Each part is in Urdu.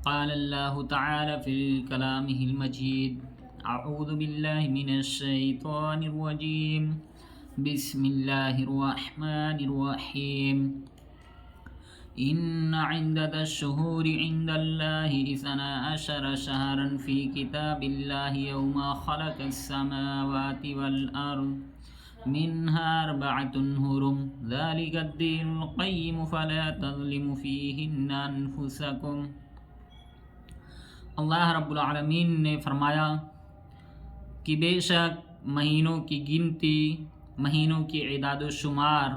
قال الله تعالى في كلامه المجيد: أعوذ بالله من الشيطان الرجيم. بسم الله الرحمن الرحيم. إن عدة الشهور عند الله 12 شهرا في كتاب الله يوم خلق السماوات والأرض منها 4 حرم ذلك الدين القيم فلا تظلموا فيهن أنفسكم. اللہ رب العالمین نے فرمایا کہ بے شک مہینوں کی گنتی، مہینوں کی اعداد و شمار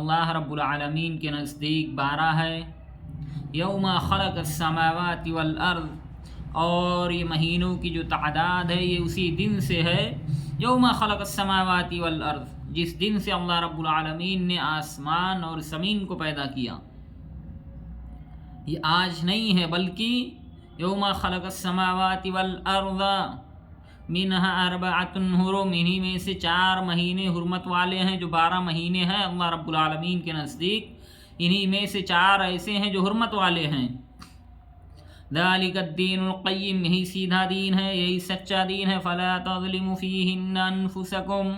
اللہ رب العالمین کے نزدیک 12 ہے. یوم خلق السماوات والارض، اور یہ مہینوں کی جو تعداد ہے یہ اسی دن سے ہے. یوم خلق السماوات والارض، جس دن سے اللہ رب العالمین نے آسمان اور زمین کو پیدا کیا. یہ آج نہیں ہے بلکہ یوم خلق السماوات والارض منها 4 حرم، انہی میں سے 4 مہینے حرمت والے ہیں جو 12 مہینے ہیں اللہ رب العالمین کے نزدیک. انہی میں سے 4 ایسے ہیں جو حرمت والے ہیں. ذالک الدین القیم، یہی سیدھا دین ہے، یہی سچا دین ہے. فلا تظلموا فیہن انفسکم،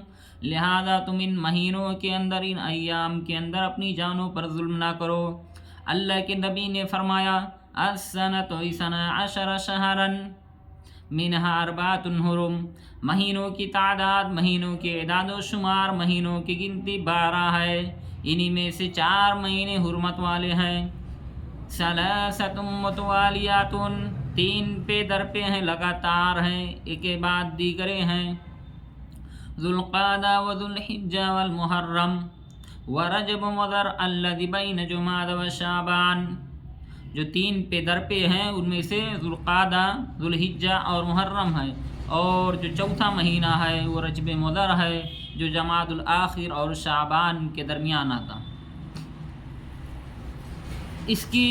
لہذا تم ان مہینوں کے اندر، ان ایام کے اندر اپنی جانوں پر ظلم نہ کرو. اللہ کے نبی نے فرمایا: السنۃ 12 شہرا منها 4 حرم، مہینوں کی تعداد، مہینوں کے اعداد و شمار، مہینوں کی گنتی 12 ہے، انہی میں سے 4 مہینے حرمت والے ہیں. ثلاثۃ متوالیات، 3 پہ در پہ ہیں، لگاتار ہیں، ایک کے بعد دیگرے ہیں. ذوالقعدہ وذوالحجہ والمحرم ورجب مضر الذی بین جمادی وشعبان، جو 3 پہ در پہ ہیں ان میں سے ذوالقعدہ، ذوالحجہ اور محرم ہے. اور جو چوتھا مہینہ ہے وہ رجب مضر ہے جو جمادی الاخر اور شعبان کے درمیان آتا. اس کی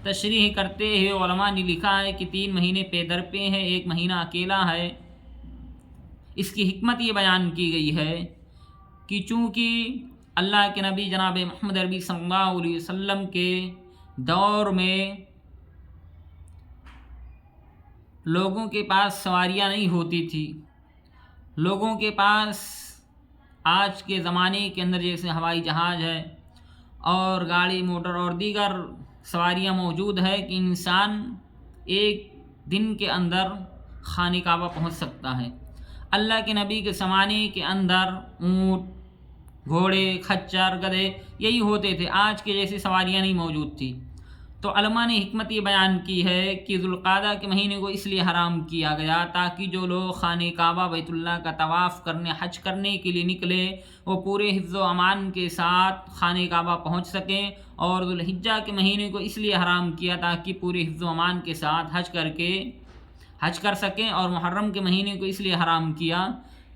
تشریح کرتے ہوئے علماء نے لکھا ہے کہ 3 مہینے پہ در پہ ہیں، 1 مہینہ اکیلا ہے. اس کی حکمت یہ بیان کی گئی ہے کہ چونکہ اللہ کے نبی جناب محمد عربی صلی اللہ علیہ وسلم کے دور میں لوگوں کے پاس سواریاں نہیں ہوتی تھی. لوگوں کے پاس آج کے زمانے کے اندر جیسے ہوائی جہاز ہے اور گاڑی موٹر اور دیگر سواریاں موجود ہے کہ انسان ایک دن کے اندر خانہ کعبہ پہنچ سکتا ہے. اللہ کے نبی کے زمانے کے اندر اونٹ، گھوڑے، خچر، گدھے یہی ہوتے تھے، آج کے جیسی سواریاں نہیں موجود تھی. تو علماء نے حکمت یہ بیان کی ہے کہ ذوالقعدہ کے مہینے کو اس لیے حرام کیا گیا تاکہ جو لوگ خانہ کعبہ بیت اللہ کا طواف کرنے، حج کرنے کے لیے نکلے وہ پورے حفظ و امان کے ساتھ خانہ کعبہ پہنچ سکیں. اور ذوالحجہ کے مہینے کو اس لیے حرام کیا تاکہ پورے حفظ و امان کے ساتھ حج کر سکیں. اور محرم کے مہینے کو اس لیے حرام کیا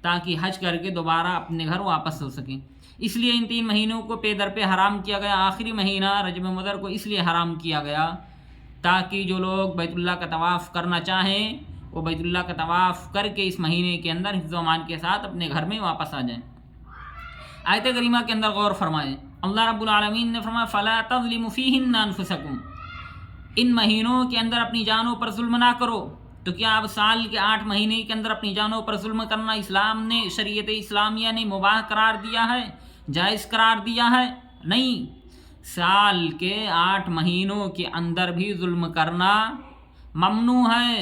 تاکہ حج کر کے دوبارہ اپنے گھر واپس ہو سکیں. اس لیے ان 3 مہینوں کو پے در پہ حرام کیا گیا. آخری مہینہ رجب مضر کو اس لیے حرام کیا گیا تاکہ جو لوگ بیت اللہ کا طواف کرنا چاہیں وہ بیت اللہ کا طواف کر کے اس مہینے کے اندر حفظ و امان کے ساتھ اپنے گھر میں واپس آ جائیں. آیت کریمہ کے اندر غور فرمائیں. اللہ رب العالمین نے فرمایا: فلا تظلموا فیہن انفسکم، ان مہینوں کے اندر اپنی جانوں پر ظلم نہ کرو. تو کیا اب سال کے 8 مہینے کے اندر اپنی جانوں پر ظلم کرنا اسلام نے، شریعت اسلامیہ نے مباح قرار دیا ہے، جائز قرار دیا ہے؟ نہیں، سال کے 8 مہینوں کے اندر بھی ظلم کرنا ممنوع ہے.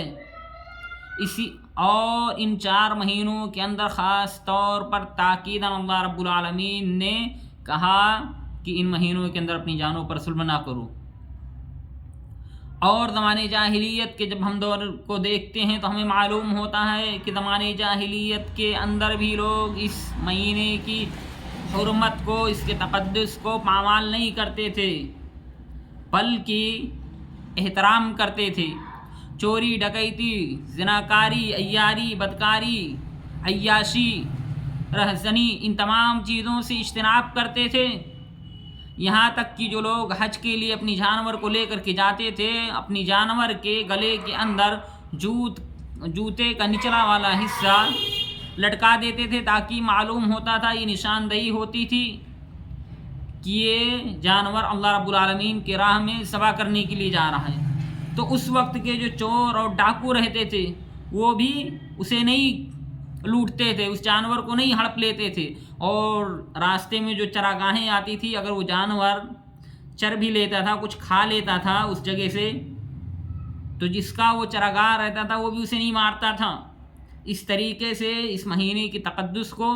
اور ان 4 مہینوں کے اندر خاص طور پر تاکیداً اللہ رب العالمین نے کہا کہ ان مہینوں کے اندر اپنی جانوں پر ظلم نہ کرو. اور زمانے جاہلیت کے جب ہم دور کو دیکھتے ہیں تو ہمیں معلوم ہوتا ہے کہ زمانے جاہلیت کے اندر بھی لوگ اس مہینے کی حرمت کو، اس کے تقدس کو پامال نہیں کرتے تھے بلکہ احترام کرتے تھے. چوری، ڈکیتی، زناکاری، عیاری، بدکاری، عیاشی، رہزنی، ان تمام چیزوں سے اجتناب کرتے تھے. یہاں تک کہ جو لوگ حج کے لیے اپنی جانور کو لے کر کے جاتے تھے، اپنی جانور کے گلے کے اندر جوتے کا نچلا والا حصہ لٹکا دیتے تھے تاکہ معلوم ہوتا تھا، یہ نشاندہی ہوتی تھی کہ یہ جانور اللہ رب العالمین کے راہ میں ذبح کرنے کے لیے جا رہا ہے، تو اس وقت کے جو چور اور ڈاکو رہتے تھے وہ بھی اسے نہیں لوٹتے تھے، اس جانور کو نہیں ہڑپ لیتے تھے، اور راستے میں جو چراگاہیں آتی تھی اگر وہ جانور چر بھی لیتا تھا، کچھ کھا لیتا تھا اس جگہ سے، تو جس کا وہ چراگاہ رہتا تھا وہ بھی اسے نہیں مارتا تھا۔ اس طریقے سے اس مہینے کی تقدس کو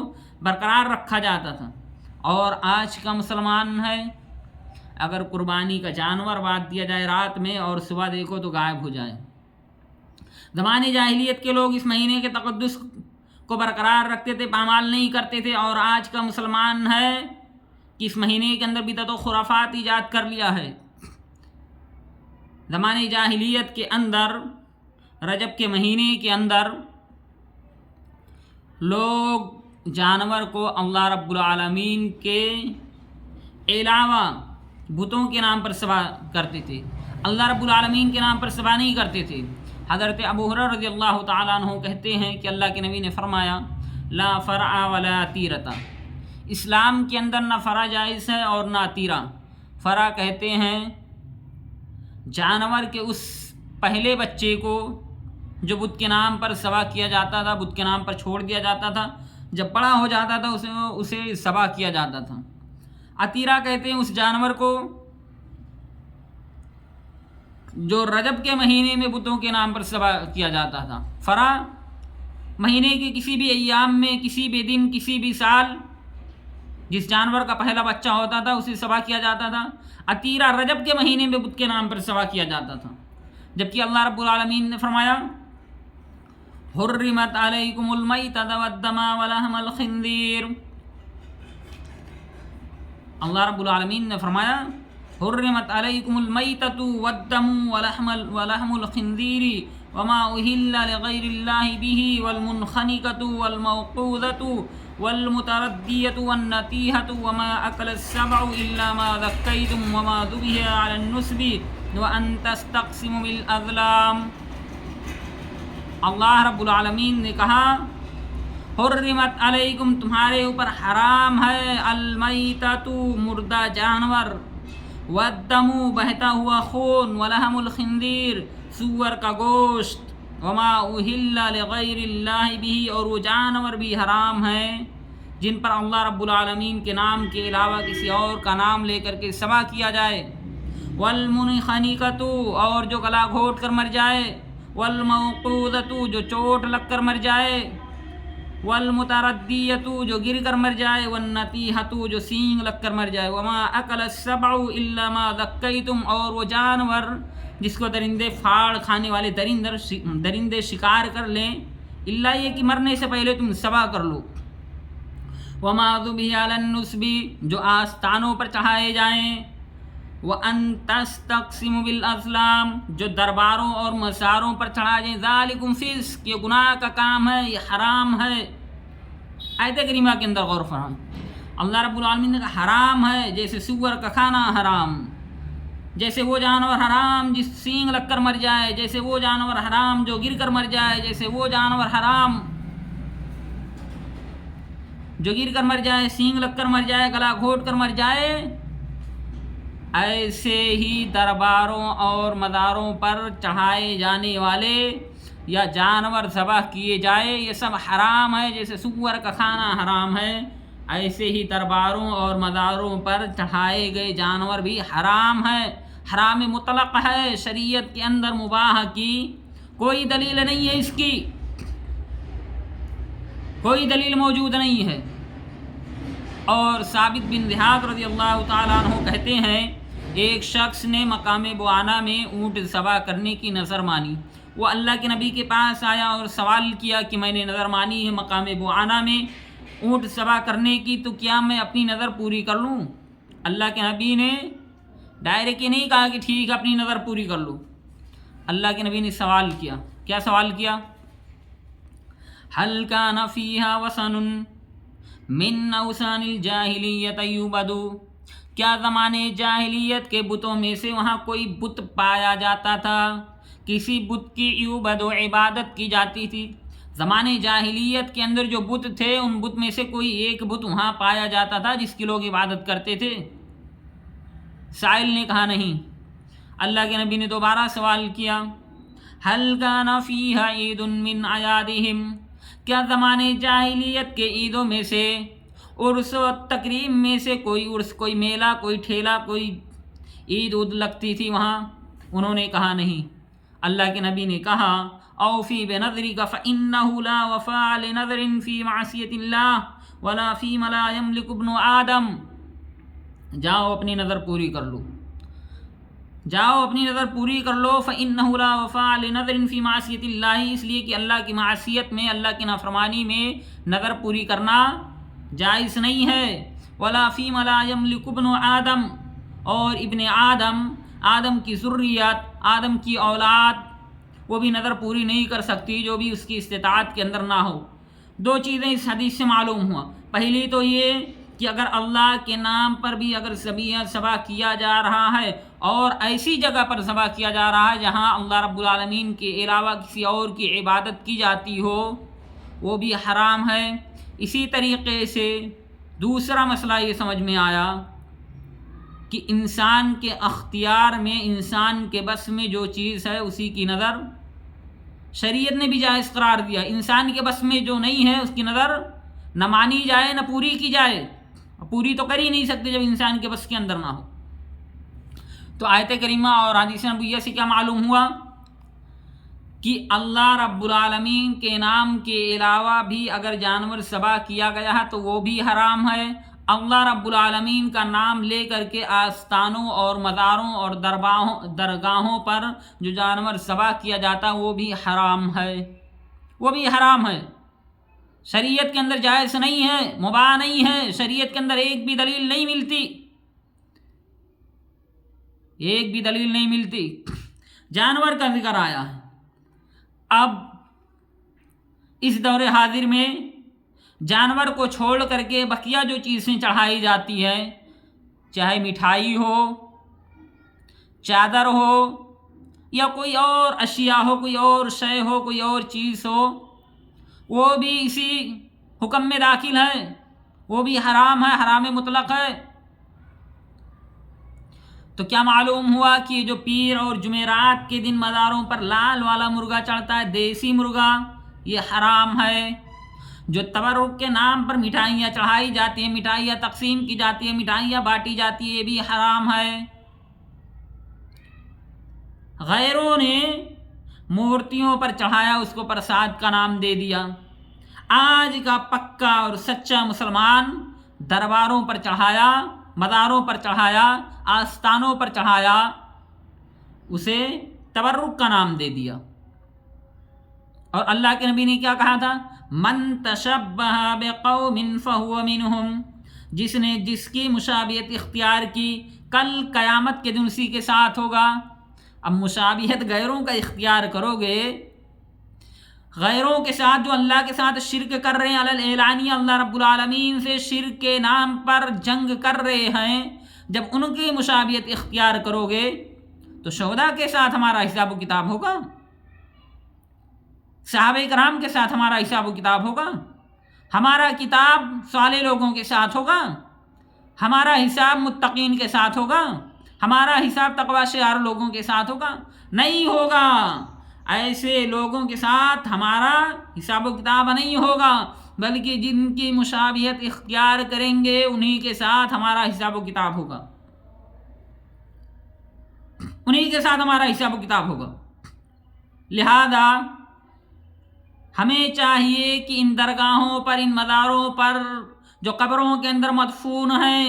برقرار رکھا جاتا تھا۔ اور آج کا مسلمان ہے، اگر قربانی کا جانور باندھ دیا جائے رات میں اور صبح دیکھو تو غائب ہو جائے۔ زمانے جاہلیت کے لوگ اس مہینے کے تقدس کو برقرار رکھتے تھے، پامال نہیں کرتے تھے، اور آج کا مسلمان ہے کہ اس مہینے کے اندر بدعت و خرافات ایجاد کر لیا ہے۔ زمانے جاہلیت کے اندر رجب کے مہینے کے اندر لوگ جانور کو اللہ رب العالمین کے علاوہ بتوں کے نام پر ذبح کرتے تھے، اللہ رب العالمین کے نام پر ذبح نہیں کرتے تھے۔ حضرت ابو ہریرہ رضی اللہ تعالیٰ عنہ کہتے ہیں کہ اللہ کے نبی نے فرمایا لا فرع ولا تیرتا، اسلام کے اندر نہ فرع جائز ہے اور نہ تیرہ۔ فرع کہتے ہیں جانور کے اس پہلے بچے کو جو بت کے نام پر ذبح کیا جاتا تھا، بت کے نام پر چھوڑ دیا جاتا تھا، جب بڑا ہو جاتا تھا اسے ذبح کیا جاتا تھا۔ عتیرہ کہتے ہیں اس جانور کو جو رجب کے مہینے میں بتوں کے نام پر ذبح کیا جاتا تھا۔ فرع مہینے کے کسی بھی ایام میں، کسی بھی دن، کسی بھی سال جس جانور کا پہلا بچہ ہوتا تھا اسے ذبح کیا جاتا تھا۔ عتیرہ رجب کے مہینے میں بت کے نام پر ذبح کیا جاتا تھا، جبکہ اللہ رب العالمین نے فرمایا حرمت علیکم المیتۃ والدم ولحم الخنزیر، اللہ رب العالمین نے فرمایا حرمت علیکم المیتۃ والدم ولحم الخنزیر وما اہل لغیر اللہ بہ والمنخنقۃ والموقوذۃ والمتردیۃ والنطیحۃ وما اکل السبع الا ما ذکیتم وما ذبح علی النصب وان تستقسموا بالازلام۔ اللہ رب العالمین نے کہا حرمت علیکم، تمہارے اوپر حرام ہے، المیتۃ مردہ جانور، والدم بہتا ہوا خون، ولحم الخنزیر سور کا گوشت، وما اہل لغیر اللہ بھی، اور وہ جانور بھی حرام ہیں جن پر اللہ رب العالمین کے نام کے علاوہ کسی اور کا نام لے کر کے ذبح کیا جائے۔ والمنخنقۃ، اور جو گلا گھونٹ کر مر جائے، والموقوذۃ، جو چوٹ لگ کر مر جائے، والمتردیۃ، جو گر کر مر جائے، والنطیحۃ، جو سینگ لگ کر مر جائے، وما اکل السبع الا ما ذکیتم، اور وہ جانور جس کو درندے پھاڑ کھانے والے درندے شکار کر لیں، الا یہ کہ مرنے سے پہلے تم ذبح کر لو۔ وما ذبح علی النصب، جو آستانوں پر چڑھائے جائیں، وَأَن تَسْتَقْسِمُوا بِالْأَزْلَامِ، جو درباروں اور مزاروں پر چڑھا جائیں، ذَلِكُمْ فِسْقٌ، یہ گناہ کا کام ہے، یہ حرام ہے۔ آیت کریمہ کے اندر غور فرمائیں، اللہ رب العالمین نے کہا حرام ہے، جیسے سور کا کھانا حرام، جیسے وہ جانور حرام جس سینگ لگ کر مر جائے، جیسے وہ جانور حرام جو گر کر مر جائے، جیسے وہ جانور حرام جو گر کر مر جائے، سینگ لگ کر مر جائے، گلا گھونٹ کر مر جائے، ایسے ہی درباروں اور مزاروں پر چڑھائے جانے والے یا جانور ذبح کیے جائے، یہ سب حرام ہے۔ جیسے سور کا کھانا حرام ہے، ایسے ہی درباروں اور مزاروں پر چڑھائے گئے جانور بھی حرام ہے، حرام مطلق ہے، شریعت کے اندر مباح کی کوئی دلیل نہیں ہے، اس کی کوئی دلیل موجود نہیں ہے۔ اور ثابت بن ضحاک رضی اللہ تعالیٰ عنہ کہتے ہیں ایک شخص نے مقام بوانا میں اونٹ ذبح کرنے کی نظر مانی، وہ اللہ کے نبی کے پاس آیا اور سوال کیا کہ میں نے نظر مانی ہے مقام بوانا میں اونٹ ذبح کرنے کی، تو کیا میں اپنی نظر پوری کر لوں؟ اللہ کے نبی نے ڈائریکٹ یہ نہیں کہا کہ ٹھیک ہے اپنی نظر پوری کر لو، اللہ کے نبی نے سوال کیا۔ کیا سوال کیا؟ هل كان فيها وثن من اوثان الجاہلیت یعبد، کیا زمانے جاہلیت کے بتوں میں سے وہاں کوئی بت پایا جاتا تھا، کسی بت کی یعبد و عبادت کی جاتی تھی؟ زمانے جاہلیت کے اندر جو بت تھے ان بت میں سے کوئی ایک بت وہاں پایا جاتا تھا جس کی لوگ عبادت کرتے تھے؟ سائل نے کہا نہیں۔ اللہ کے نبی نے دوبارہ سوال کیا، هل كان فيها عيد من اعيادهم، کیا زمانے جاہلیت کے عیدوں میں سے، عرس و تقریب میں سے کوئی عرس، کوئی میلہ، کوئی ٹھیلا، کوئی عید لگتی تھی وہاں؟ انہوں نے کہا نہیں۔ اللہ کے نبی نے کہا، اوفی بنذرک فإنہ لا وفاء لنذر فی معصیت اللہ ولا فیما لا یملک ابن آدم، جاؤ اپنی نظر پوری کر لو، جاؤ اپنی نظر پوری کر لو۔ فإنہ لا وفاء لنذر فی معصیت اللہ، اس لیے کہ اللہ کی معصیت میں، اللہ کی نافرمانی میں نظر پوری کرنا جائز نہیں ہے۔ ولا فیما لا یملک ابن آدم، اور ابن آدم، آدم کی ذریت، آدم کی اولاد، وہ بھی نظر پوری نہیں کر سکتی جو بھی اس کی استطاعت کے اندر نہ ہو۔ دو چیزیں اس حدیث سے معلوم ہوا، پہلی تو یہ کہ اگر اللہ کے نام پر بھی اگر ذبح کیا جا رہا ہے اور ایسی جگہ پر ذبح کیا جا رہا ہے جہاں اللہ رب العالمین کے علاوہ کسی اور کی عبادت کی جاتی ہو، وہ بھی حرام ہے۔ اسی طریقے سے دوسرا مسئلہ یہ سمجھ میں آیا کہ انسان کے اختیار میں، انسان کے بس میں جو چیز ہے اسی کی نظر شریعت نے بھی جائز قرار دیا۔ انسان کے بس میں جو نہیں ہے اس کی نظر نہ مانی جائے نہ پوری کی جائے، پوری تو کر ہی نہیں سکتے جب انسان کے بس کے اندر نہ ہو۔ تو آیت کریمہ اور حدیث نبویہ سے کیا معلوم ہوا کہ اللہ رب العالمین کے نام کے علاوہ بھی اگر جانور ذبح کیا گیا ہے تو وہ بھی حرام ہے۔ اللہ رب العالمین کا نام لے کر کے آستانوں اور مزاروں اور درگاہوں پر جو جانور ذبح کیا جاتا ہے وہ بھی حرام ہے، وہ بھی حرام ہے، شریعت کے اندر جائز نہیں ہے، مباح نہیں ہے، شریعت کے اندر ایک بھی دلیل نہیں ملتی، ایک بھی دلیل نہیں ملتی۔ جانور کا ذکر آیا ہے، اب اس دور حاضر میں جانور کو چھوڑ کر کے بقیہ جو چیزیں چڑھائی جاتی ہے، چاہے مٹھائی ہو، چادر ہو، یا کوئی اور اشیاء ہو، کوئی اور شے ہو، کوئی اور چیز ہو، وہ بھی اسی حکم میں داخل ہے، وہ بھی حرام ہے، حرام مطلق ہے۔ تو کیا معلوم ہوا کہ جو پیر اور جمعرات کے دن مزاروں پر لال والا مرغا چڑھتا ہے، دیسی مرغا، یہ حرام ہے۔ جو تبرک کے نام پر مٹھائیاں چڑھائی جاتی ہیں، مٹھائیاں تقسیم کی جاتی ہیں، مٹھائیاں بانٹی جاتی ہیں، یہ بھی حرام ہے۔ غیروں نے مورتیوں پر چڑھایا، اس کو پرساد کا نام دے دیا۔ آج کا پکا اور سچا مسلمان درباروں پر چڑھایا، مزاروں پر چڑھایا، آستانوں پر چڑھایا، اسے تبرک کا نام دے دیا۔ اور اللہ کے نبی نے کیا کہا تھا؟ من تشبہ بقوم فہو منہم، جس نے جس کی مشابہت اختیار کی کل قیامت کے دن اسی کے ساتھ ہوگا۔ اب مشابہت غیروں کا اختیار کرو گے، غیروں کے ساتھ جو اللہ کے ساتھ شرک کر رہے ہیں، علی اعلانیہ اللہ رب العالمین سے شرک کے نام پر جنگ کر رہے ہیں، جب ان کی مشابہت اختیار کرو گے تو شہداء کے ساتھ ہمارا حساب و کتاب ہوگا، صحابہ کرام کے ساتھ ہمارا حساب و کتاب ہوگا، ہمارا کتاب صالح لوگوں کے ساتھ ہوگا، ہمارا حساب متقین کے ساتھ ہوگا، ہمارا حساب تقوی شعار لوگوں کے ساتھ ہوگا؟ نہیں ہوگا۔ ایسے لوگوں کے ساتھ ہمارا حساب و کتاب نہیں ہوگا، بلکہ جن کی مشابہت اختیار کریں گے انہی کے ساتھ ہمارا حساب و کتاب ہوگا، انہی کے ساتھ ہمارا حساب و کتاب ہوگا۔ لہذا ہمیں چاہیے کہ ان درگاہوں پر، ان مزاروں پر جو قبروں کے اندر مدفون ہیں،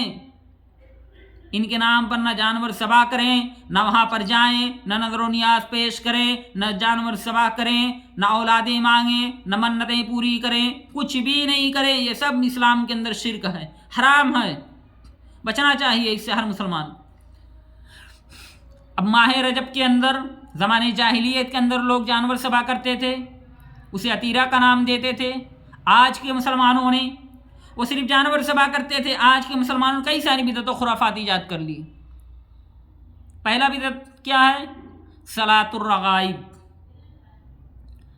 ان کے نام پر نہ جانور ذبح کریں، نہ وہاں پر جائیں، نہ نظر و نیاز پیش کریں، نہ جانور ذبح کریں، نہ اولادیں مانگیں، نہ منتیں پوری کریں، کچھ بھی نہیں کریں۔ یہ سب اسلام کے اندر شرک ہے، حرام ہے، بچنا چاہیے اس سے ہر مسلمان۔ اب ماہ رجب کے اندر، زمانے جاہلیت کے اندر لوگ جانور ذبح کرتے تھے، اسے عتیرہ کا نام دیتے تھے۔ آج کے مسلمانوں نے وہ صرف جانور ذبح کرتے تھے، آج کے مسلمانوں نے کئی ساری بدعت و خرافات ایجاد کر لی۔ پہلا بدعت کیا ہے؟ صلاۃ الرغائب۔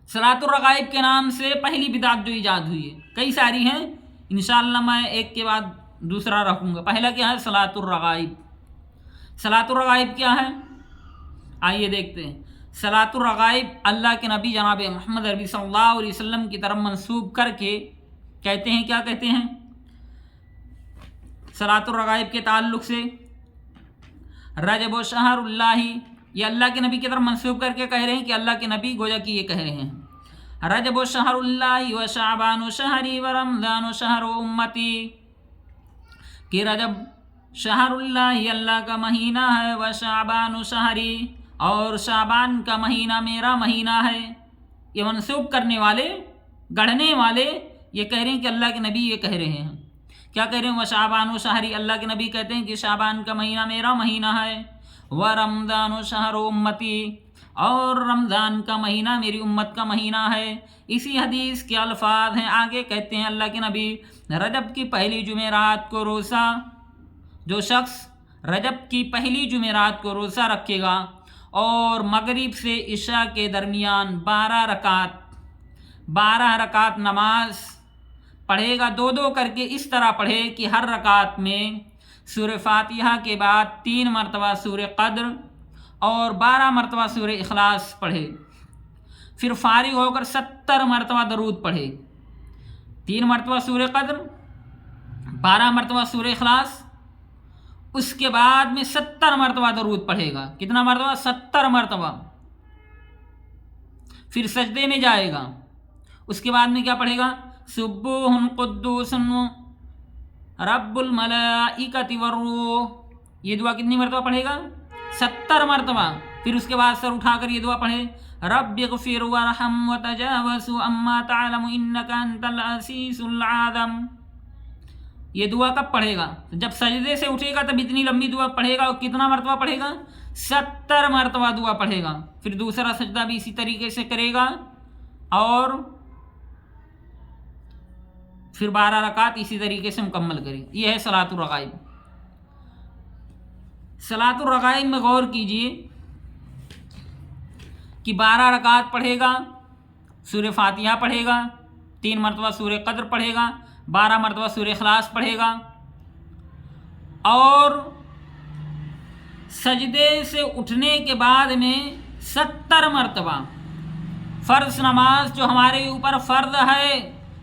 صلاۃ الرغائب کے نام سے پہلی بدعت جو ایجاد ہوئی ہے، کئی ساری ہیں، انشاءاللہ میں ایک کے بعد دوسرا رکھوں گا۔ پہلا کیا ہے؟ صلاۃ الرغائب۔ صلاۃ الرغائب کیا ہے؟ آئیے دیکھتے ہیں۔ صلاۃ الرغائب اللہ کے نبی جناب محمد عربی صلی اللہ علیہ وسلم کی طرف منسوب کر کے کہتے ہیں، کیا کہتے ہیں؟ صلاۃ الرغائب کے تعلق سے رجب و شہر اللہ، یہ اللہ کے نبی کی طرف منسوب کر کے کہہ رہے ہیں کہ اللہ کے نبی گویا کہ یہ کہہ رہے ہیں رجب و شہر اللہ و شعبان و شہری و رمضان و شہر و امتی، کہ رجب شہر اللہ اللہ کا مہینہ ہے، و شعبان و شہری، اور شعبان کا مہینہ میرا مہینہ ہے۔ یہ منسوب کرنے والے، گڑھنے والے یہ کہہ رہے ہیں کہ اللہ کے نبی یہ کہہ رہے ہیں، کیا کہہ رہے ہیں؟ و شعبان و شہری، اللہ کے نبی کہتے ہیں کہ شعبان کا مہینہ میرا مہینہ ہے، و رمضان و شہر و امتی، اور رمضان کا مہینہ میری امت کا مہینہ ہے۔ اسی حدیث کے الفاظ ہیں، آگے کہتے ہیں اللہ کے نبی، رجب کی پہلی جمعرات کو روزہ، جو شخص رجب کی پہلی جمعرات کو روزہ رکھے گا اور مغرب سے عشاء کے درمیان 12 رکعت نماز پڑھے گا، دو دو کر کے اس طرح پڑھے کہ ہر رکعت میں سورہ فاتحہ کے بعد 3 مرتبہ سورہ قدر اور 12 مرتبہ سورہ اخلاص پڑھے، پھر فارغ ہو کر 70 مرتبہ درود پڑھے، 3 مرتبہ سورہ قدر، 12 مرتبہ سورہ اخلاص، اس کے بعد میں 70 مرتبہ درود پڑھے گا۔ کتنا مرتبہ؟ 70 مرتبہ۔ پھر سجدے میں جائے گا، اس کے بعد میں کیا پڑھے گا؟ سبوح قدوس رب الملائکۃ والروح، یہ دعا کتنی مرتبہ پڑھے گا؟ 70 مرتبہ۔ پھر اس کے بعد سر اٹھا کر یہ دعا پڑھے، رب اغفر وارحم وتجاوز عما تعلم انک انت العزیز العظیم۔ یہ دعا کب پڑھے گا؟ جب سجدے سے اٹھے گا تب اتنی لمبی دعا پڑھے گا، اور کتنا مرتبہ پڑھے گا؟ 70 مرتبہ دعا پڑھے گا۔ پھر دوسرا سجدہ بھی اسی طریقے سے کرے گا، اور پھر 12 رکعت اسی طریقے سے مکمل کرے۔ یہ ہے صلاۃ الرغائب۔ صلاۃ الرغائب میں غور کیجئے کہ 12 رکعت پڑھے گا، سورہ فاتحہ پڑھے گا، 3 مرتبہ سورہ قدر پڑھے گا، 12 مرتبہ سورہ اخلاص پڑھے گا، اور سجدے سے اٹھنے کے بعد میں 70 مرتبہ فرض نماز جو ہمارے اوپر فرض ہے،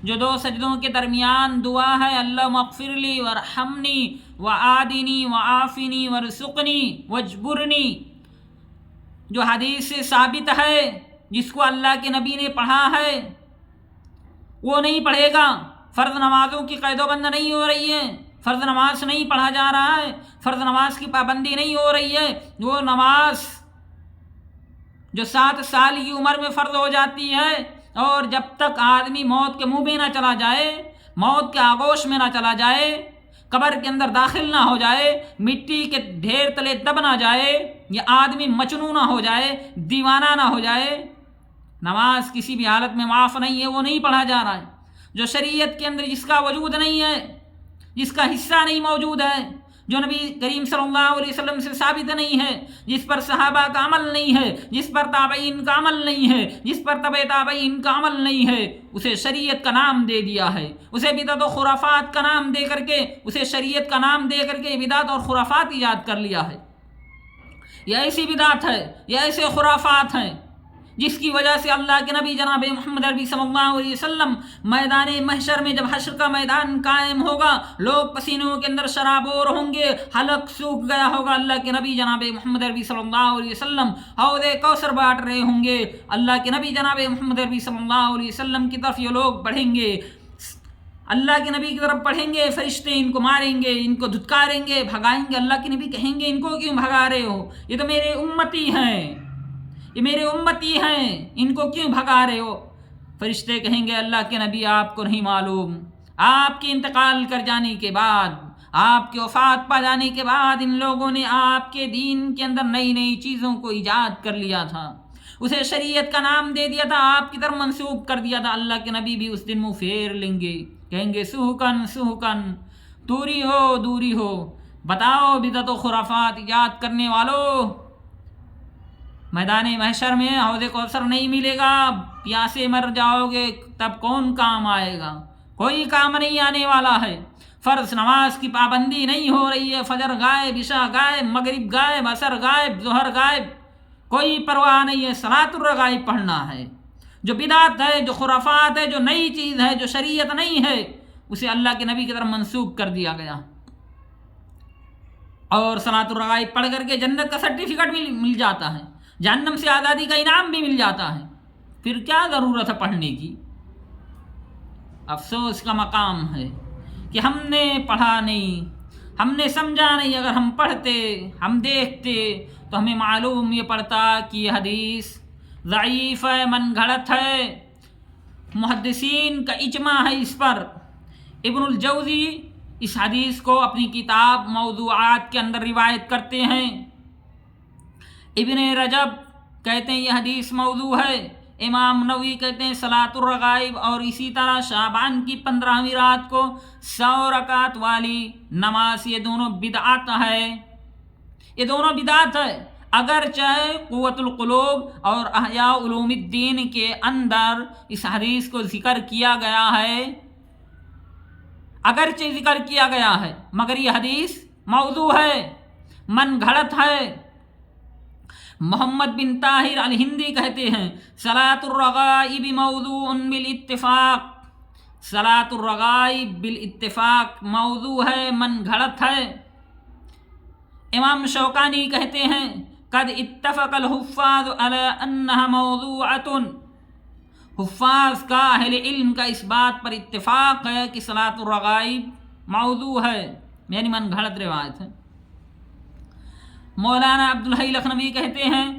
جو 2 سجدوں کے درمیان دعا ہے، اللہم اغفر لی وارحمنی وعادنی وعافنی وارزقنی واجبرنی، جو حدیث سے ثابت ہے، جس کو اللہ کے نبی نے پڑھا ہے، وہ نہیں پڑھے گا۔ فرض نمازوں کی قید و بند نہیں ہو رہی ہے، فرض نماز نہیں پڑھا جا رہا ہے، فرض نماز کی پابندی نہیں ہو رہی ہے۔ وہ نماز جو 7 سال کی عمر میں فرض ہو جاتی ہے، اور جب تک آدمی موت کے منہ میں نہ چلا جائے، موت کے آغوش میں نہ چلا جائے، قبر کے اندر داخل نہ ہو جائے، مٹی کے ڈھیر تلے دب نہ جائے، یہ آدمی مجنون نہ ہو جائے، دیوانہ نہ ہو جائے، نماز کسی بھی حالت میں معاف نہیں ہے، وہ نہیں پڑھا جا رہا ہے۔ جو شریعت کے اندر جس کا وجود نہیں ہے، جس کا حصہ نہیں موجود ہے، جو نبی کریم صلی اللہ علیہ وسلم سے ثابت نہیں ہے، جس پر صحابہ کا عمل نہیں ہے، جس پر تابعین کا عمل نہیں ہے، جس پر تبع تابعین کا عمل نہیں ہے، اسے شریعت کا نام دے دیا ہے، اسے بدعت و خرافات کا نام دے کر کے، اسے شریعت کا نام دے کر کے بدعت اور خرافات ایجاد کر لیا ہے۔ یہ ایسی بدعت ہے، یہ ایسے خرافات ہیں جس کی وجہ سے اللہ کے نبی جناب محمد عربی صلی اللہ علیہ وسلم میدان محشر میں، جب حشر کا میدان قائم ہوگا، لوگ پسینوں کے اندر شرابور ہوں گے، حلق سوکھ گیا ہوگا، اللہ کے نبی جناب محمد عربی صلی اللہ علیہ وسلم حوض کوثر بانٹ رہے ہوں گے، اللہ کے نبی جناب محمد عربی صلی اللہ علیہ وسلم کی طرف یہ لوگ بڑھیں گے، اللہ کے نبی کی طرف بڑھیں گے، فرشتے ان کو ماریں گے، ان کو دھتکاریں گے، بھگائیں گے، اللہ کے نبی کہیں گے ان کو کیوں بھگا رہے ہو، یہ تو میرے امتی ہیں، یہ میرے امتی ہیں، ان کو کیوں بھگا رہے ہو؟ فرشتے کہیں گے اللہ کے نبی آپ کو نہیں معلوم، آپ کے انتقال کر جانے کے بعد، آپ کے وفات پا جانے کے بعد ان لوگوں نے آپ کے دین کے اندر نئی نئی چیزوں کو ایجاد کر لیا تھا، اسے شریعت کا نام دے دیا تھا، آپ کی طرف منسوب کر دیا تھا۔ اللہ کے نبی بھی اس دن منہ پھیر لیں گے، کہیں گے سہکن سہکن، دوری ہو دوری ہو، بتاؤ بدعت و خرافات ایجاد کرنے والو، میدان محشر میں حوض کوثر نہیں ملے گا، پیاسے مر جاؤ گے، تب کون کام آئے گا؟ کوئی کام نہیں آنے والا ہے۔ فرض نماز کی پابندی نہیں ہو رہی ہے، فجر غائب، عشاء غائب، مغرب غائب، عصر غائب، ظہر غائب، کوئی پرواہ نہیں ہے، صلاۃ الرغائب پڑھنا ہے۔ جو بدعت ہے، جو خرافات ہے، جو نئی چیز ہے، جو شریعت نہیں ہے، اسے اللہ کے نبی کی طرف منسوب کر دیا گیا، اور صلاۃ الرغائب پڑھ کر کے جنت کا سرٹیفکیٹ بھی مل جاتا ہے، جہنم سے آزادی کا انعام بھی مل جاتا ہے، پھر کیا ضرورت ہے پڑھنے کی؟ افسوس کا مقام ہے کہ ہم نے پڑھا نہیں، ہم نے سمجھا نہیں۔ اگر ہم پڑھتے، ہم دیکھتے، تو ہمیں معلوم یہ پڑتا کہ یہ حدیث ضعیف ہے، من گھڑت ہے، محدثین کا اجماع ہے اس پر۔ ابن الجوزی اس حدیث کو اپنی کتاب موضوعات کے اندر روایت کرتے ہیں۔ ابن رجب کہتے ہیں یہ حدیث موضوع ہے، امام نووی کہتے ہیں صلاۃ الرغائب، اور اسی طرح شعبان کی 15ویں رات کو 100 رکعت والی نماز، یہ دونوں بدعت ہے، یہ دونوں بدعت ہے۔ اگرچہ قوت القلوب اور احیاء علوم الدین کے اندر اس حدیث کو ذکر کیا گیا ہے، اگرچہ ذکر کیا گیا ہے، مگر یہ حدیث موضوع ہے، من گھڑت ہے۔ محمد بن طاہر الہندی کہتے ہیں صلاۃ الرغائب موضوع بالاتفاق، صلاۃ الرغائب بالاتفاق موضوع ہے، من گھڑت ہے۔ امام شوکانی کہتے ہیں قد اتفق الحفاظ علی انها موضوعۃ، حفاظ کا، اہل علم کا اس بات پر اتفاق ہے کہ صلاۃ الرغائب موضوع ہے، یعنی من گھڑت روایت ہے۔ مولانا عبدالحی لکھنوی کہتے ہیں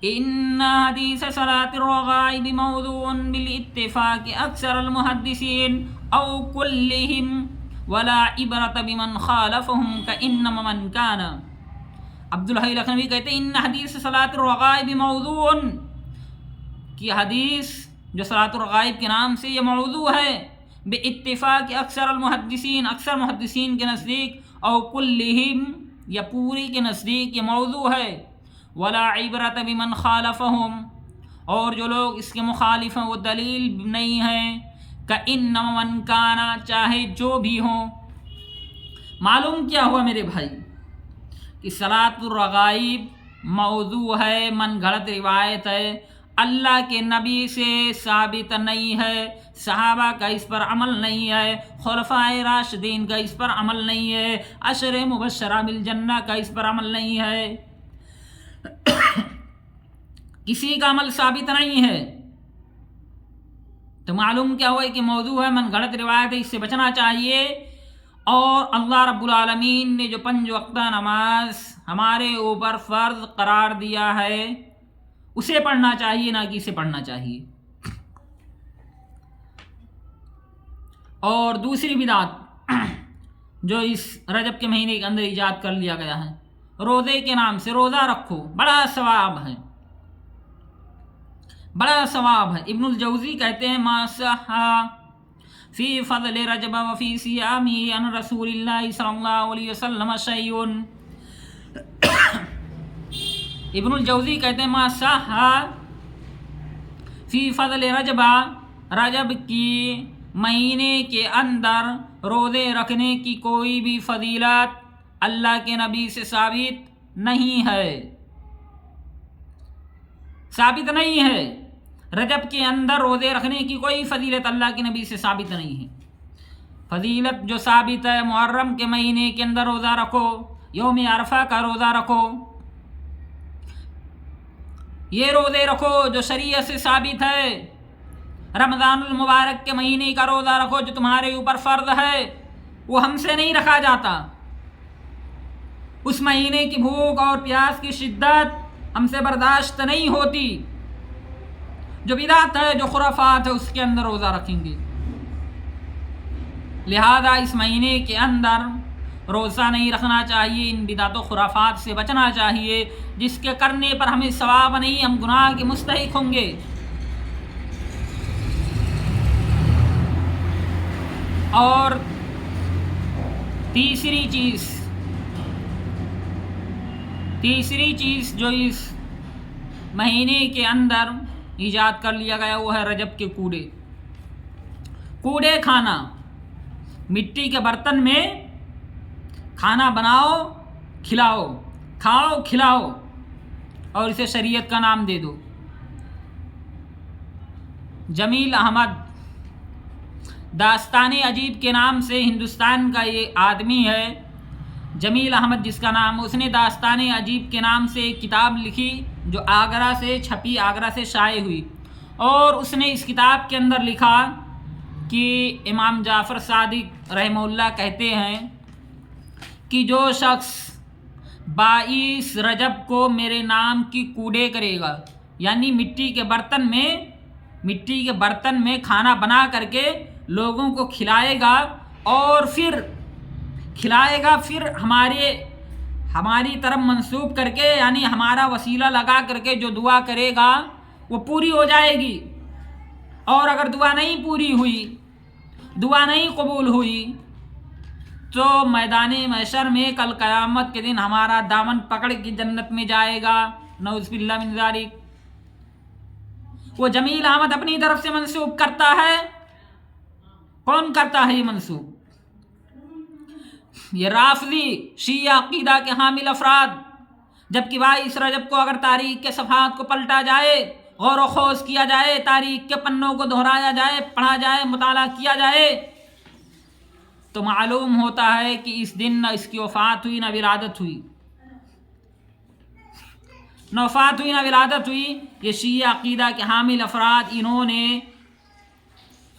ان حدیث صلاۃ الرغائب موضوع بالاتفاق اکثر المحدثین او کلہم ولا عبرت بمن خالفهم کانما من کان۔ عبدالحی لکھنوی کہتے ہیں ان حدیث صلاۃ الرغائب موضوع، کہ حدیث جو صلاۃ الرغائب کے نام سے یہ موضوع ہے، باتفاق اکثر المحدثین، اکثر محدثین کے نزدیک، او کلہم یا پوری کے نزدیک یہ موضوع ہے، ولا عبرت بمن خالفهم، اور جو لوگ اس کے مخالف ہیں وہ دلیل نہیں ہیں، کانما من کان، چاہے جو بھی ہوں۔ معلوم کیا ہوا میرے بھائی کہ صلاۃ الرغائب موضوع ہے، من گھڑت روایت ہے، اللہ کے نبی سے ثابت نہیں ہے، صحابہ کا اس پر عمل نہیں ہے، خلفائے راشدین کا اس پر عمل نہیں ہے، عشر مبشرہ بالجنہ کا اس پر عمل نہیں ہے، کسی کا عمل ثابت نہیں ہے۔ تو معلوم کیا ہوا ہے کہ موضوع ہے، من گھڑت روایت ہے، اس سے بچنا چاہیے۔ اور اللہ رب العالمین نے جو 5 وقتہ نماز ہمارے اوپر فرض قرار دیا ہے اسے پڑھنا چاہیے، نہ کہ اسے پڑھنا چاہیے۔ اور دوسری بدعت جو اس رجب کے مہینے کے اندر ایجاد کر لیا گیا ہے، روزے کے نام سے روزہ رکھو، بڑا ثواب ہے، بڑا ثواب ہے۔ ابن الجوزی کہتے ہیں ما صح فی فضل رجب وفی صیامہ عن رسول اللہ صلی اللہ علیہ وسلم شیء۔ ابن الجوزی کہتے ہیں ما صح فی فضل رجب، رجب کی مہینے کے اندر روزے رکھنے کی کوئی بھی فضیلت اللہ کے نبی سے ثابت نہیں ہے، ثابت نہیں ہے۔ رجب کے اندر روزے رکھنے کی کوئی فضیلت اللہ کے نبی سے ثابت نہیں ہے۔ فضیلت جو ثابت ہے، محرم کے مہینے کے اندر روزہ رکھو، یوم عرفہ کا روزہ رکھو، یہ روزے رکھو جو شریعت سے ثابت ہے۔ رمضان المبارک کے مہینے کا روزہ رکھو جو تمہارے اوپر فرض ہے، وہ ہم سے نہیں رکھا جاتا۔ اس مہینے کی بھوک اور پیاس کی شدت ہم سے برداشت نہیں ہوتی، جو بدعت ہے، جو خرافات ہے، اس کے اندر روزہ رکھیں گے۔ لہذا اس مہینے کے اندر روزہ نہیں رکھنا چاہیے، ان بدعت و خرافات سے بچنا چاہیے، جس کے کرنے پر ہمیں ثواب نہیں، ہم گناہ کے مستحق ہوں گے۔ اور تیسری چیز جو اس مہینے کے اندر ایجاد کر لیا گیا وہ ہے رجب کے کوڑے کھانا۔ مٹی کے برتن میں کھانا بناؤ کھلاؤ، کھاؤ کھلاؤ، اور اسے شریعت کا نام دے دو۔ جمیل احمد داستان عجیب کے نام سے ہندوستان کا یہ آدمی ہے، جمیل احمد جس کا نام، اس نے داستان عجیب کے نام سے ایک کتاب لکھی جو آگرہ سے چھپی، آگرہ سے شائع ہوئی، اور اس نے اس کتاب کے اندر لکھا کہ امام جعفر صادق رحمہ اللہ کہتے ہیں کہ جو شخص 22 رجب کو میرے نام کی کوڑے کرے گا، یعنی مٹی کے برتن میں کھانا بنا کر کے لوگوں کو کھلائے گا، اور پھر ہماری طرف منسوب کر کے، یعنی ہمارا وسیلہ لگا کر کے جو دعا کرے گا وہ پوری ہو جائے گی، اور اگر دعا نہیں قبول ہوئی تو میدان محشر میں کل قیامت کے دن ہمارا دامن پکڑ کے جنت میں جائے گا، نعوذ باللہ من ذالک۔ وہ جمیل احمد اپنی طرف سے منسوب کرتا ہے، کون کرتا ہے یہ منسوب؟ یہ رافضی شیعہ عقیدہ کے حامل افراد، جبکہ 22 رجب کو اگر تاریخ کے صفحات کو پلٹا جائے، غور و خوض کیا جائے، تاریخ کے پنوں کو دہرایا جائے، پڑھا جائے، مطالعہ کیا جائے، تو معلوم ہوتا ہے کہ اس دن نہ اس کی وفات ہوئی نہ ولادت ہوئی، یہ شیعہ عقیدہ کے حامل افراد، انہوں نے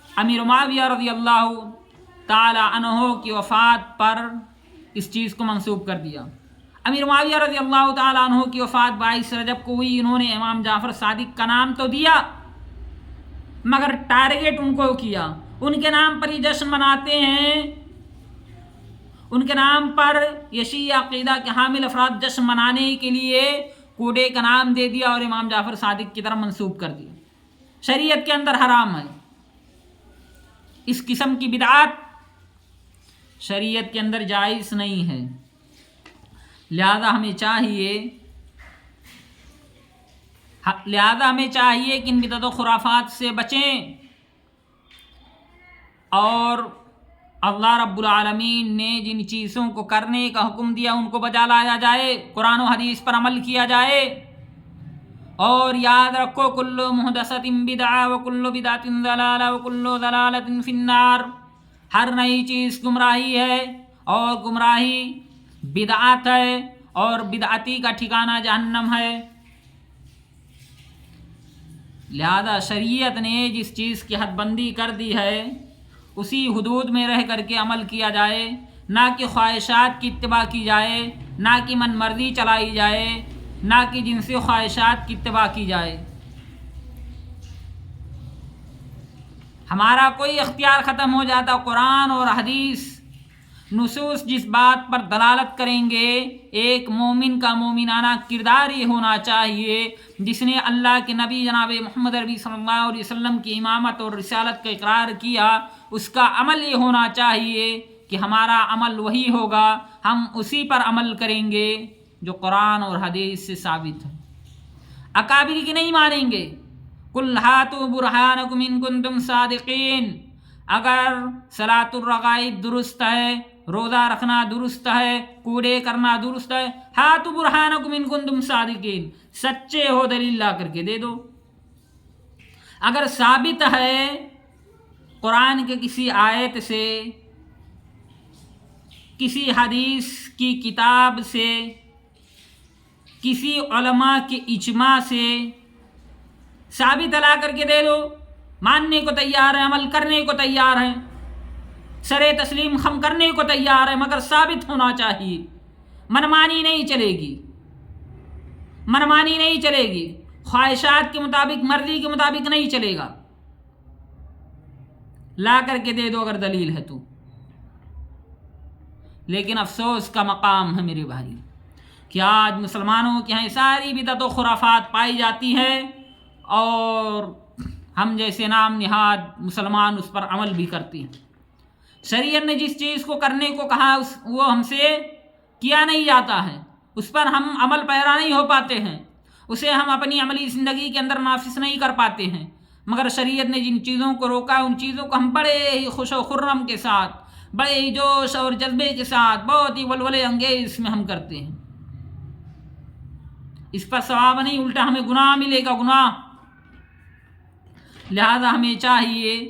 امیر معاویہ رضی اللہ تعالی عنہ کی وفات پر اس چیز کو منسوب کر دیا۔ امیر معاویہ رضی اللہ تعالی عنہ کی وفات 22 رجب کو ہوئی، انہوں نے امام جعفر صادق کا نام تو دیا مگر ٹارگیٹ ان کو کیا، ان کے نام پر یہ جشن مناتے ہیں، ان کے نام پر یہ شیعہ عقیدہ کے حامل افراد جشن منانے کے لیے کوڑے کا نام دے دیا اور امام جعفر صادق کی طرف منسوب کر دیا۔ شریعت کے اندر حرام ہے، اس قسم کی بدعات شریعت کے اندر جائز نہیں ہے، لہذا ہمیں چاہیے کہ ان بدعت و خرافات سے بچیں، اور اللہ رب العالمین نے جن چیزوں کو کرنے کا حکم دیا ان کو بجا لایا جائے، قرآن و حدیث پر عمل کیا جائے، اور یاد رکھو کل محدثۃ بدعہ وکل بدعۃ ضلالہ وکل ضلالۃ فی النار، ہر نئی چیز گمراہی ہے، اور گمراہی بدعت ہے، اور بدعتی کا ٹھکانہ جہنم ہے۔ لہذا شریعت نے جس چیز کی حد بندی کر دی ہے اسی حدود میں رہ کر کے عمل کیا جائے، نہ کہ خواہشات کی اتباع کی جائے، نہ کہ من مرضی چلائی جائے، نہ کہ جنسی خواہشات کی اتباع کی جائے۔ ہمارا کوئی اختیار ختم ہو جاتا، قرآن اور حدیث نصوص جس بات پر دلالت کریں گے، ایک مومن کا مومنانہ کردار یہ ہونا چاہیے جس نے اللہ کے نبی جناب محمد عربی صلی اللہ علیہ وسلم کی امامت اور رسالت کا اقرار کیا، اس کا عمل یہ ہونا چاہیے کہ ہمارا عمل وہی ہوگا، ہم اسی پر عمل کریں گے جو قرآن اور حدیث سے ثابت ہے، اکابر کی نہیں مانیں گے۔ قل ہاتوا برہانکم ان کنتم صادقین، اگر صلاۃ الرغائب درست ہے، روزہ رکھنا درست ہے، کوڑے کرنا درست ہے، ہاتوا برہانکم ان کنتم صادقین، سچے ہو دلیل لا کر کے دے دو۔ اگر ثابت ہے قرآن کے کسی آیت سے، کسی حدیث کی کتاب سے، کسی علماء کے اجماع سے ثابت لا کر کے دے دو، ماننے کو تیار ہیں، عمل کرنے کو تیار ہیں، سر تسلیم خم کرنے کو تیار ہیں، مگر ثابت ہونا چاہیے۔ منمانی نہیں چلے گی، منمانی نہیں چلے گی، خواہشات کے مطابق، مرضی کے مطابق نہیں چلے گا، لا کر کے دے دو اگر دلیل ہے تو۔ لیکن افسوس کا مقام ہے میرے بھائی کہ آج مسلمانوں کے یہاں ساری بدعت و خرافات پائی جاتی ہے، اور ہم جیسے نام نہاد مسلمان اس پر عمل بھی کرتے ہیں۔ شریعت نے جس چیز کو کرنے کو کہا وہ ہم سے کیا نہیں جاتا ہے، اس پر ہم عمل پیرا نہیں ہو پاتے ہیں، اسے ہم اپنی عملی زندگی کے اندر نافذ نہیں کر پاتے ہیں، مگر شریعت نے جن چیزوں کو روکا ان چیزوں کو ہم بڑے ہی خوش و خرم کے ساتھ، بڑے ہی جوش اور جذبے کے ساتھ بہت ہی ولولے انگیز میں ہم کرتے ہیں. اس پر ثواب نہیں، الٹا ہمیں گناہ ملے گا، گناہ. لہذا ہمیں چاہیے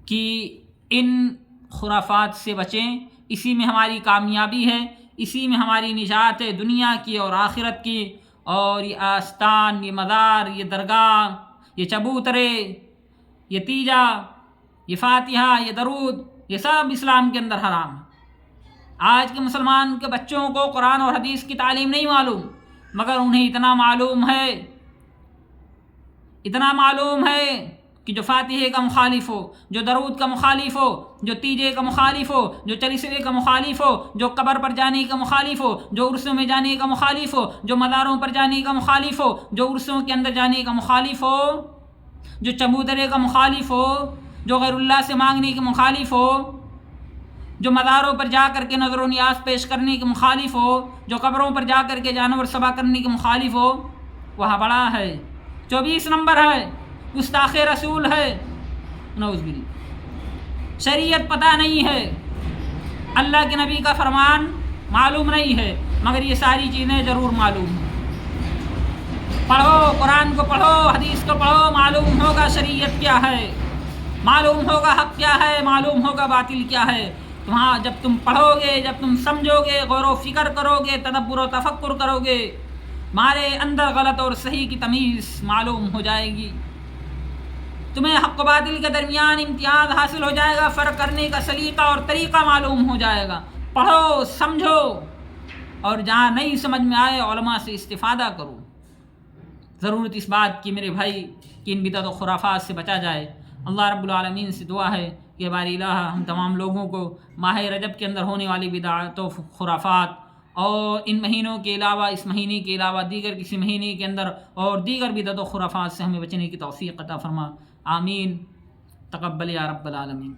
کہ ان خرافات سے بچیں. اسی میں ہماری کامیابی ہے، اسی میں ہماری نجات ہے، دنیا کی اور آخرت کی. اور یہ آستان، یہ مزار، یہ درگاہ، یہ چبوترے، یہ تیجا، یہ فاتحہ، یہ درود، یہ سب اسلام کے اندر حرام ہے. آج کے مسلمان کے بچوں کو قرآن اور حدیث کی تعلیم نہیں معلوم، مگر انہیں اتنا معلوم ہے کہ جو فاتحے کا مخالف ہو، جو درود کا مخالف ہو، جو تیجے کا مخالف ہو، جو چلیسوے کا مخالف ہو، جو قبر پر جانے کا مخالف ہو، جو عرسوں میں جانے کا مخالف ہو، جو مزاروں پر جانے کا مخالف ہو، جو عرسوں کے اندر جانے کا مخالف ہو، جو چبوترے کا مخالف ہو، جو غیر اللہ سے مانگنے کے مخالف ہو، جو مزاروں پر جا کر کے نظر و نیاز پیش کرنے کے مخالف ہو، جو قبروں پر جا کر کے جانور ذبح کرنے کے مخالف ہو، وہاں بڑا ہے، 24 نمبر ہے، گستاخ رسول ہے. نعوذ باللہ. شریعت پتہ نہیں ہے، اللہ کے نبی کا فرمان معلوم نہیں ہے، مگر یہ ساری چیزیں ضرور معلوم ہیں. پڑھو، قرآن کو پڑھو، حدیث کو پڑھو، معلوم ہوگا شریعت کیا ہے، معلوم ہوگا حق کیا ہے، معلوم ہوگا باطل کیا ہے. وہاں جب تم پڑھو گے، جب تم سمجھو گے، غور و فکر کرو گے، تدبر و تفکر کرو گے، تمہارے اندر غلط اور صحیح کی تمیز معلوم ہو جائے گی. تمہیں حق و باطل کے درمیان امتیاز حاصل ہو جائے گا، فرق کرنے کا سلیقہ اور طریقہ معلوم ہو جائے گا. پڑھو، سمجھو، اور جہاں نہیں سمجھ میں آئے علماء سے استفادہ کرو. ضرورت اس بات کی میرے بھائی کہ ان بدعت و خرافات سے بچا جائے. اللہ رب العالمین سے دعا ہے کہ باری الہ ہم تمام لوگوں کو ماہ رجب کے اندر ہونے والی بدعت و خرافات اور ان مہینوں کے علاوہ، اس مہینے کے علاوہ دیگر کسی مہینے کے اندر اور دیگر بدعت و خرافات سے ہمیں بچنے کی توفیق عطا فرما. آمین. تقبل یا رب العالمین.